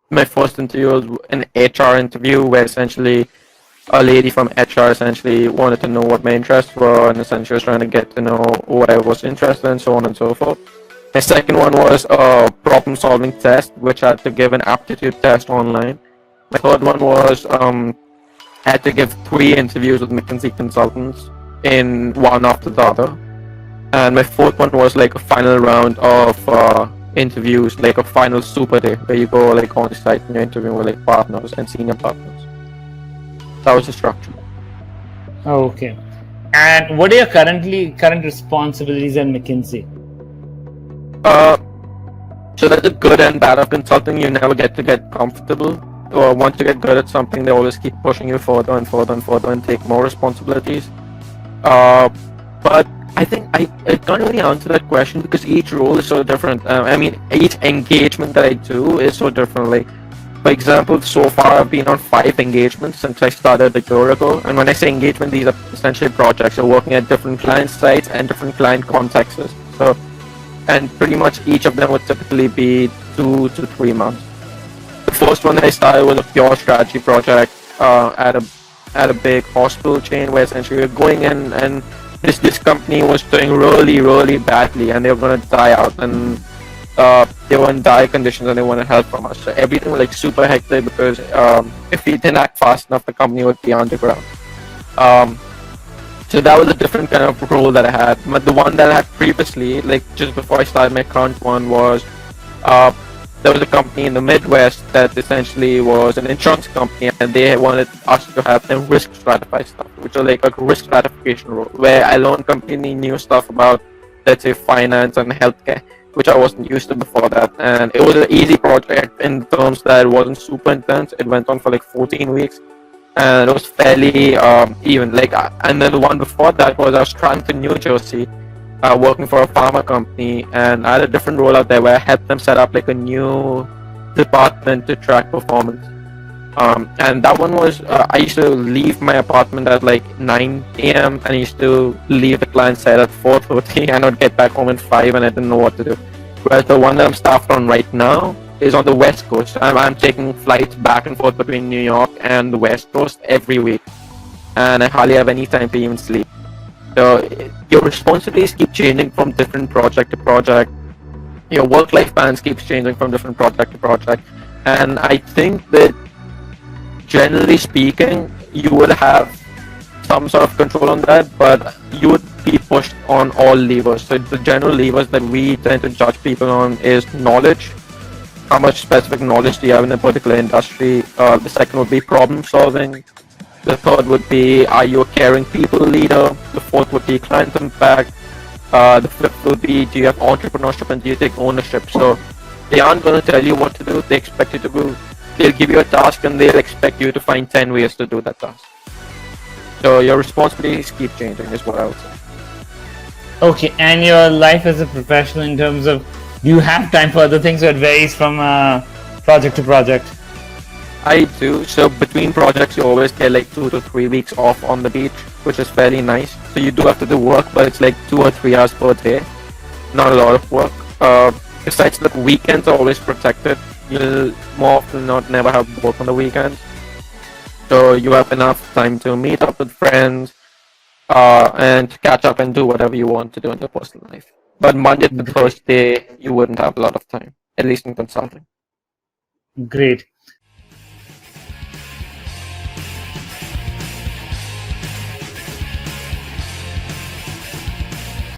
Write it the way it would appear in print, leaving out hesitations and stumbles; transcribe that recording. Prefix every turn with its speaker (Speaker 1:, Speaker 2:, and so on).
Speaker 1: my first interview was an HR interview where essentially a lady from HR essentially wanted to know what my interests were and essentially was trying to get to know what I was interested in, so on and so forth. My second one was a problem solving test, which I had to give an aptitude test online. My third one was I had to give 3 interviews with McKinsey consultants in one after the other. And my fourth one was like a final round of interviews, like a final super day where you go like on site and you're interviewing with like partners and senior partners. That was the structure.
Speaker 2: Okay. And what are your current responsibilities at McKinsey?
Speaker 1: So that's the good and bad of consulting. You never get to get comfortable. Or once you get good at something, they always keep pushing you further and further and further and take more responsibilities. But I think I can't really answer that question because each role is so different. I mean, each engagement that I do is so different. Like, for example, so far I've been on 5 engagements since I started a year ago. And when I say engagement, these are essentially projects. You're working at different client sites and different client contexts. So, and pretty much each of them would typically be 2 to 3 months. The first one that I started was a pure strategy project at a big hospital chain where essentially we're going in and this company was doing really badly and they were going to die out and they were in dire conditions and they wanted help from us. So everything was like super hectic because if we didn't act fast enough, the company would be underground. So that was a different kind of role that I had. But the one that I had previously, like just before I started my current one, was there was a company in the Midwest that essentially was an insurance company, and they wanted us to help them risk stratify stuff, which was like a risk stratification role, where I learned completely new stuff about, let's say, finance and healthcare, which I wasn't used to before that. And it was an easy project in terms that it wasn't super intense. It went on for like 14 weeks. And it was fairly even. And then the one before that was I was Scranton, New Jersey, working for a pharma company, and I had a different role out there where I helped them set up like a new department to track performance. And that one was I used to leave my apartment at like 9 a.m. and I used to leave the client side at 4:30, and I'd get back home at 5, and I didn't know what to do. Whereas the one that I'm staffed on right now is on the West Coast. I'm taking flights back and forth between New York and the West Coast every week, and I hardly have any time to even sleep. So your responsibilities keep changing from different project to project. Your work-life balance keeps changing from different project to project, and I think that generally speaking, you would have some sort of control on that, but you would be pushed on all levers. So the general levers that we tend to judge people on is knowledge. How much specific knowledge do you have in a particular industry? The second would be problem solving. The third would be, are you a caring people leader? The fourth would be client impact. The fifth would be, do you have entrepreneurship and do you take ownership? So they aren't going to tell you what to do. They expect you to do. They'll give you a task and they'll expect you to find 10 ways to do that task. So your responsibilities keep changing is what I would say.
Speaker 2: Okay, and your life as a professional in terms of, do you have time for other things, or it varies from project to project?
Speaker 1: I do. So between projects, you always get like 2 to 3 weeks off on the beach, which is fairly nice. So you do have to do work, but it's like 2 or 3 hours per day. Not a lot of work. Besides that, weekends are always protected. You'll more often not never have work on the weekends. So you have enough time to meet up with friends and to catch up and do whatever you want to do in your personal life. But Monday to Thursday, you wouldn't have a lot of time, at least in consulting.
Speaker 2: Great.